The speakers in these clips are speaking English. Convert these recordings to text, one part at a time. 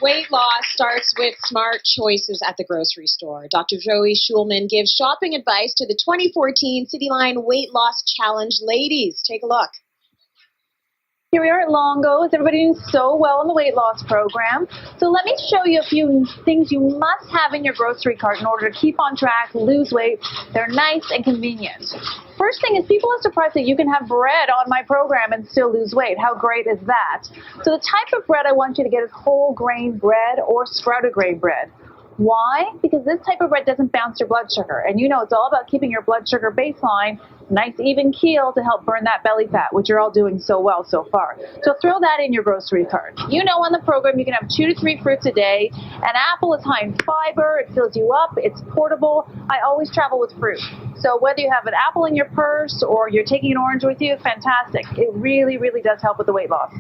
Weight loss starts with smart choices at the grocery store. Dr. Joey Schulman gives shopping advice to the 2014 Cityline Weight Loss Challenge ladies. Take a look. Here we are at Longo. Is everybody doing so well in the weight loss program? So let me show you a few things you must have in your grocery cart in order to keep on track, lose weight. They're nice and convenient. First thing is, people are surprised that you can have bread on my program and still lose weight. How great is that? So the type of bread I want you to get is whole grain bread or sprouted grain bread. Why? Because this type of bread doesn't bounce your blood sugar. And you know it's all about keeping your blood sugar baseline nice even keel to help burn that belly fat, which you're all doing so well so far. So throw that in your grocery cart. You know on the program you can have 2 to 3 fruits a day. An apple is high in fiber. It fills you up. It's portable. I always travel with fruit. So whether you have an apple in your purse or you're taking an orange with you, fantastic. It really, really does help with the weight loss.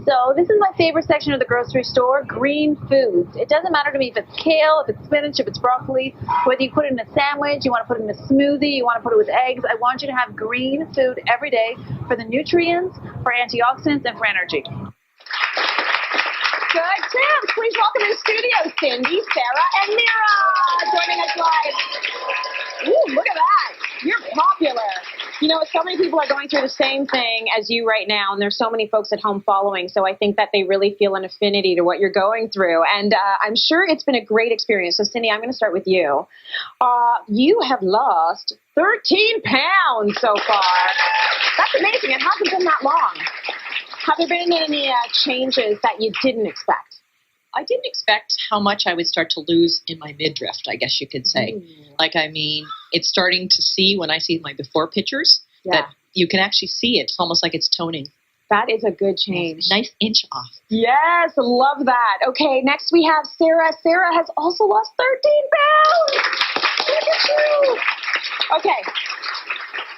So this is my favorite section of the grocery store, green foods. It doesn't matter to me if it's kale, if it's spinach, if it's broccoli, whether you put it in a sandwich, you want to put it in a smoothie, you want to put it with eggs. I want you to have green food every day for the nutrients, for antioxidants, and for energy. Good tips. Please welcome to the studio, Cindy, Sarah, and Mira joining us live. Ooh, look at that. You're popular. You know, so many people are going through the same thing as you right now, and there's so many folks at home following, so I think that they really feel an affinity to what you're going through, and I'm sure it's been a great experience. So, Cindy, I'm going to start with you. You have lost 13 pounds so far. That's amazing. It hasn't been that long. Have there been any changes that you didn't expect? I didn't expect how much I would start to lose in my midriff, I guess you could say. Like, I mean, it's starting to see when I see my before pictures that you can actually see it. It's almost like it's toning. That is a good change. Nice inch off. Yes, love that. Okay, next we have Sarah. Sarah has also lost 13 pounds. Look at you. Okay.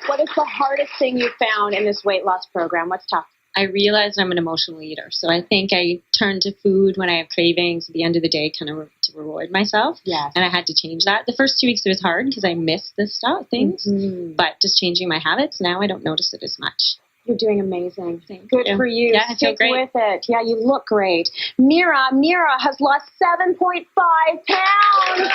What is the hardest thing you found in this weight loss program? What's tough? I realized I'm an emotional eater, so I think I turn to food when I have cravings at the end of the day, kind of to reward myself. Yes. And I had to change that. The first 2 weeks it was hard because I missed this stuff, things, but just changing my habits, now I don't notice it as much. You're doing amazing. Good for you. Yeah, I feel great. With it. Yeah, you look great. Mira has lost 7.5 pounds.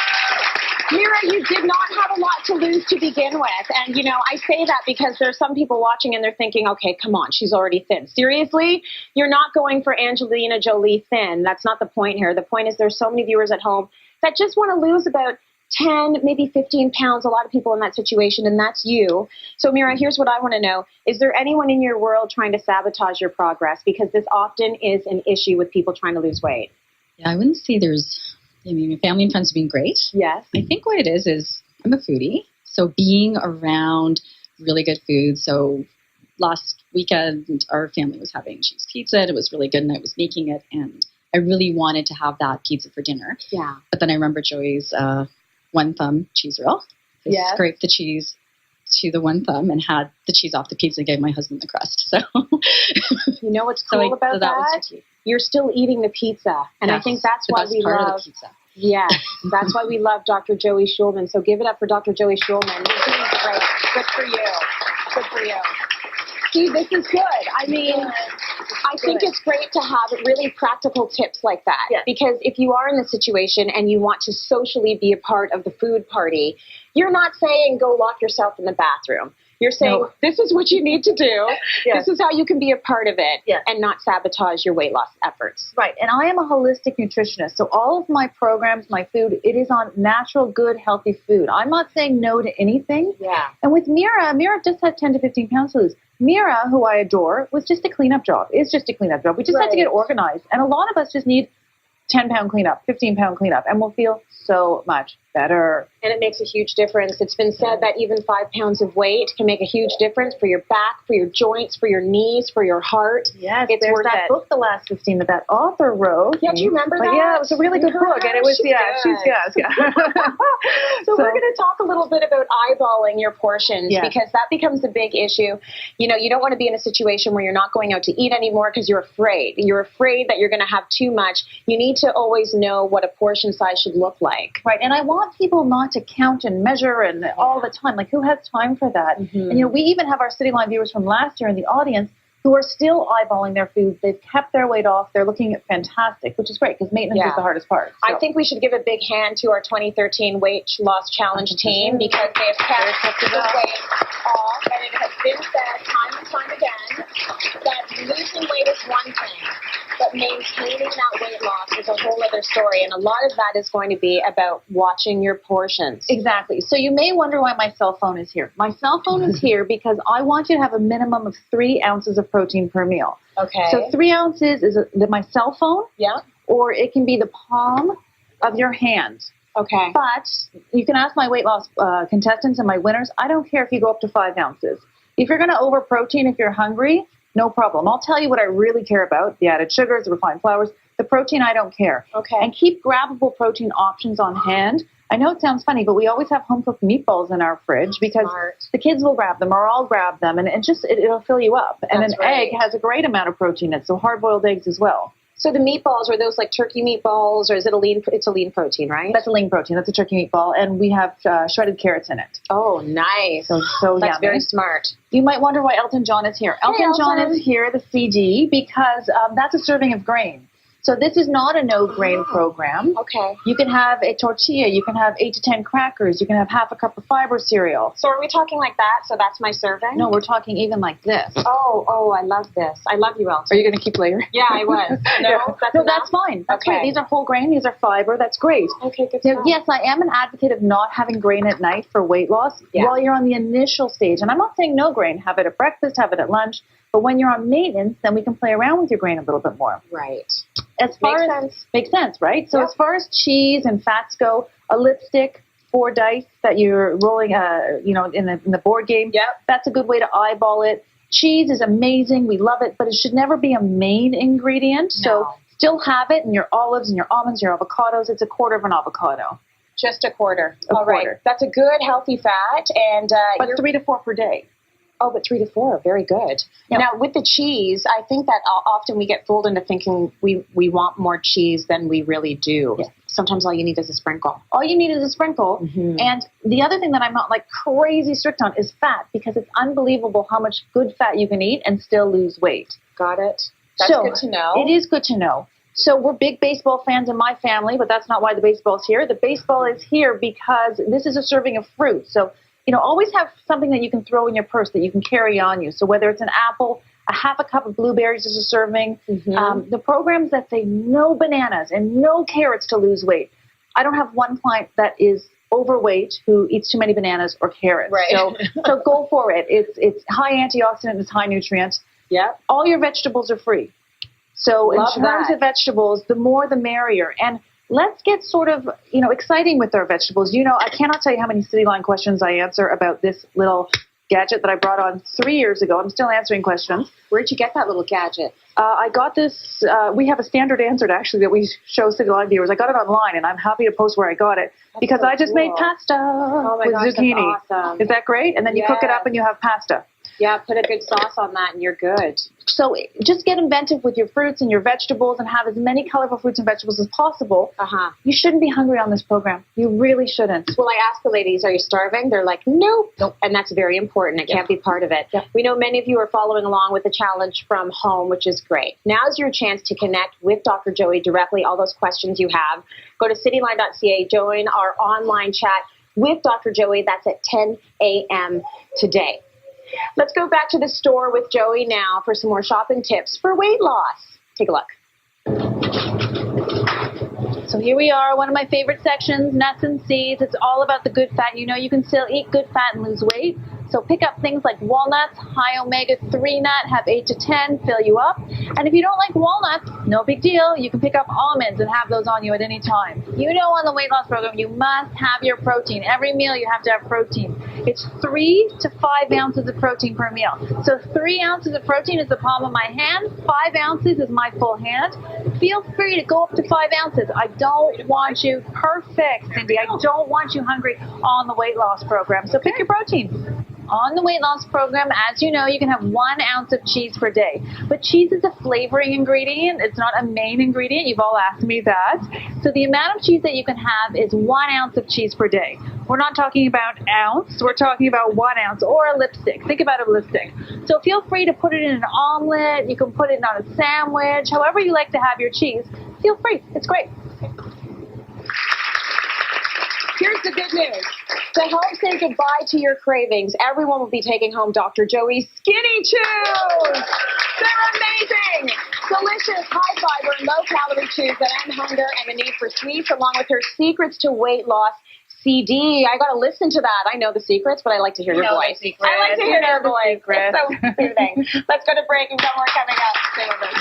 Mira, you did not have a lot to lose to begin with. And, you know, I say that because there's some people watching and they're thinking, okay, come on, she's already thin. Seriously? You're not going for Angelina Jolie thin. That's not the point here. The point is there's so many viewers at home that just want to lose about 10, maybe 15 pounds, a lot of people in that situation, and that's you. So, Mira, here's what I want to know. Is there anyone in your world trying to sabotage your progress? Because this often is an issue with people trying to lose weight. Yeah, I wouldn't say my family and friends have been great. Yes. I think what it is I'm a foodie. So being around really good food. So last weekend, our family was having cheese pizza. It was really good, and I was making it, and I really wanted to have that pizza for dinner. Yeah. But then I remember Joey's one thumb cheese roll. Yes. Scraped the cheese to the one thumb and had the cheese off the pizza and gave my husband the crust. So you know what's cool about that? You're still eating the pizza. And I think that's why we love the pizza. Yeah, that's why we love Dr. Joey Schulman. So give it up for Dr. Joey Schulman. You're doing great. Good for you. Good for you. See, this is good. I mean, I think it's great to have really practical tips like that. Yes. Because if you are in the situation and you want to socially be a part of the food party, you're not saying go lock yourself in the bathroom. You're saying, this is what you need to do. Yes. This is how you can be a part of it and not sabotage your weight loss efforts. Right. And I am a holistic nutritionist. So all of my programs, my food, it is on natural, good, healthy food. I'm not saying no to anything. Yeah. And with Mira just had 10 to 15 pounds to lose. Mira, who I adore, was just a cleanup job. It's just a cleanup job. We just had to get organized. And a lot of us just need 10-pound cleanup, 15-pound cleanup, and we'll feel so much better. And it makes a huge difference. It's been said that even 5 pounds of weight can make a huge difference for your back, for your joints, for your knees, for your heart. Yes, it's there's worth that it. book, The Last 15, that author wrote. Yeah, do you remember that? Yeah, it was a really good book. And it was, she's good. So we're going to talk a little bit about eyeballing your portions because that becomes a big issue. You know, you don't want to be in a situation where you're not going out to eat anymore because you're afraid. You're afraid that you're going to have too much. You need to always know what a portion size should look like. Right, and I want people not to count and measure and all the time. Like, who has time for that? And, you know, we even have our Cityline viewers from last year in the audience. who are still eyeballing their food. They've kept their weight off. They're looking fantastic, which is great because maintenance is the hardest part. So. I think we should give a big hand to our 2013 Weight Loss Challenge team because they have kept the weight off, and it has been said time and time again that losing weight is one thing, but maintaining that weight loss is a whole other story, and a lot of that is going to be about watching your portions. Exactly. So you may wonder why my cell phone is here. My cell phone is here because I want you to have a minimum of 3 ounces of protein per meal. Okay. So 3 ounces is my cell phone. Yeah. Or it can be the palm of your hand. Okay. But you can ask my weight loss contestants and my winners. I don't care if you go up to 5 ounces. If you're going to over protein, if you're hungry, no problem. I'll tell you what I really care about, the added sugars, the refined flours. The protein, I don't care. Okay. And keep grabbable protein options on hand. I know it sounds funny, but we always have home-cooked meatballs in our fridge because the kids will grab them or I'll grab them, and it'll fill you up. And an egg has a great amount of protein in it, so hard-boiled eggs as well. So the meatballs, are those like turkey meatballs, or is it it's a lean protein, right? That's a lean protein. That's a turkey meatball, and we have shredded carrots in it. Oh, nice. So That's yummy. very smart. You might wonder why Elton John is here. Elton John is here, the CD, because that's a serving of grain. So this is not a no-grain program. Okay. You can have a tortilla. You can have 8 to 10 crackers. You can have half a cup of fiber cereal. So are we talking like that? So that's my serving? No, we're talking even like this. Oh, I love this. I love you, Elton. Are you going to keep layering? Yeah, I was. That's fine. That's great. These are whole grain. These are fiber. That's great. Okay, good Now, yes, I am an advocate of not having grain at night for weight loss while you're on the initial stage. And I'm not saying no grain. Have it at breakfast, have it at lunch. But when you're on maintenance, then we can play around with your grain a little bit more. Right. Makes sense, right? So as far as cheese and fats go, a lipstick, 4 dice that you're rolling, in the board game. Yep. That's a good way to eyeball it. Cheese is amazing. We love it, but it should never be a main ingredient. No. So still have it in your olives and your almonds, your avocados. It's a quarter of an avocado. Just a quarter. All right. That's a good, healthy fat. And but 3 to 4 per day. Oh, but 3 to 4, very good. Yep. Now, with the cheese, I think that often we get fooled into thinking we want more cheese than we really do. Yes. Sometimes all you need is a sprinkle. All you need is a sprinkle. Mm-hmm. And the other thing that I'm not like crazy strict on is fat, because it's unbelievable how much good fat you can eat and still lose weight. Got it. That's good to know. It is good to know. So we're big baseball fans in my family, but that's not why the baseball's here. The baseball is here because this is a serving of fruit. So always have something that you can throw in your purse that you can carry on you. So whether it's an apple, a half a cup of blueberries is a serving. Mm-hmm. The programs that say no bananas and no carrots to lose weight. I don't have one client that is overweight who eats too many bananas or carrots. Right. So go for it. It's high antioxidant, it's high nutrient. Yeah. All your vegetables are free. So in terms of vegetables, the more the merrier. And let's get sort of, exciting with our vegetables. I cannot tell you how many Cityline questions I answer about this little gadget that I brought on 3 years ago. I'm still answering questions. Where'd you get that little gadget? I got this. We have a standard answer actually that we show Cityline viewers. I got it online, and I'm happy to post where I got it because I just made pasta with zucchini. That's awesome. Is that great? And then you cook it up and you have pasta. Yeah, put a good sauce on that and you're good. So just get inventive with your fruits and your vegetables and have as many colorful fruits and vegetables as possible. You shouldn't be hungry on this program. You really shouldn't. Well, I asked the ladies, are you starving? They're like, nope. And that's very important. It can't be part of it. Yeah. We know many of you are following along with the challenge from home, which is great. Now's your chance to connect with Dr. Joey directly, all those questions you have. Go to cityline.ca, join our online chat with Dr. Joey. That's at 10 a.m. today. Let's go back to the store with Joey now for some more shopping tips for weight loss. Take a look. So here we are, one of my favorite sections, nuts and seeds. It's all about the good fat. You can still eat good fat and lose weight. So pick up things like walnuts, high omega-3 nut, have 8 to 10, fill you up. And if you don't like walnuts, no big deal. You can pick up almonds and have those on you at any time. On the weight loss program, you must have your protein. Every meal you have to have protein. It's 3 to 5 ounces of protein per meal. So 3 ounces of protein is the palm of my hand. 5 ounces is my full hand. Feel free to go up to 5 ounces. I don't want you perfect, Cindy. I don't want you hungry on the weight loss program. So pick your protein. On the weight loss program, as you know, you can have 1 ounce of cheese per day. But cheese is a flavoring ingredient. It's not a main ingredient. You've all asked me that. So the amount of cheese that you can have is 1 ounce of cheese per day. We're not talking about ounce. We're talking about 1 ounce or a lipstick. Think about a lipstick. So feel free to put it in an omelet. You can put it on a sandwich. However you like to have your cheese. Feel free. It's great. Here's the good news. To help say goodbye to your cravings, everyone will be taking home Dr. Joey's Skinny Chews. They're amazing. Delicious, high fiber, low calorie chews that end hunger and the need for sweets, along with her secrets to weight loss CD. I got to listen to that. I know the secrets, but I like to hear your voice. I like to hear your voice. It's so soothing. Let's go to break and got more coming up. Stay with us.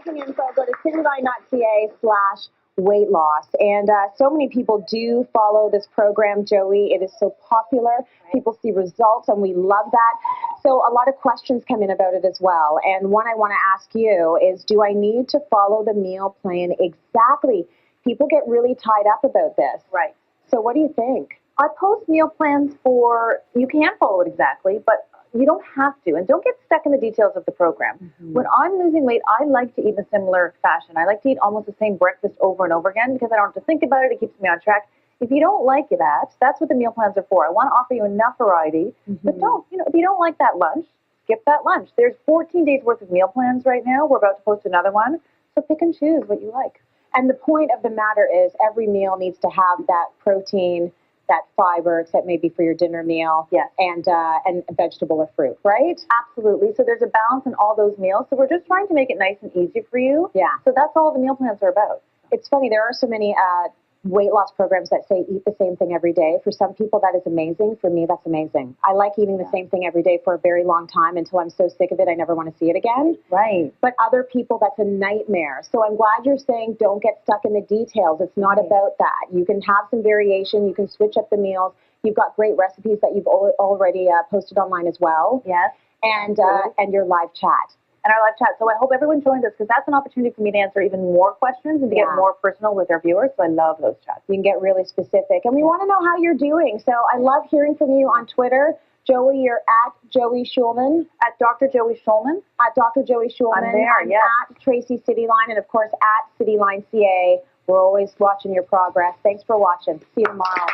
Pricing info, go to cityline.ca/weight loss. And so many people do follow this program, Joey. It is so popular. People see results, and we love that. So a lot of questions come in about it as well. And one I want to ask you is, do I need to follow the meal plan exactly? People get really tied up about this. Right. So what do you think? I post meal plans you can follow it exactly, but you don't have to. And don't get stuck in the details of the program. Mm-hmm. When I'm losing weight, I like to eat in a similar fashion. I like to eat almost the same breakfast over and over again because I don't have to think about it. It keeps me on track. If you don't like that, that's what the meal plans are for. I want to offer you enough variety, but if you don't like that lunch, skip that lunch. There's 14 days worth of meal plans right now. We're about to post another one. So pick and choose what you like. And the point of the matter is every meal needs to have that protein, that fiber, except maybe for your dinner meal, yes, and vegetable or fruit, right? Absolutely. So there's a balance in all those meals. So we're just trying to make it nice and easy for you. Yeah. So that's all the meal plans are about. It's funny, there are so many weight loss programs that say eat the same thing every day. For some people, that is amazing. For me, that's amazing. I like eating the same thing every day for a very long time until I'm so sick of it, I never want to see it again. Right. But other people, that's a nightmare. So I'm glad you're saying don't get stuck in the details. It's not about that. You can have some variation. You can switch up the meals. You've got great recipes that you've already posted online as well. Yes. And your live chat. And our live chat. So I hope everyone joins us because that's an opportunity for me to answer even more questions and to get more personal with our viewers. So I love those chats. You can get really specific. And we want to know how you're doing. So I love hearing from you on Twitter. Joey, you're at Joey Schulman. At Dr. Joey Schulman. At Dr. Joey Schulman. I'm there, yes. At Tracy Cityline. And, of course, at Cityline CA. We're always watching your progress. Thanks for watching. See you tomorrow.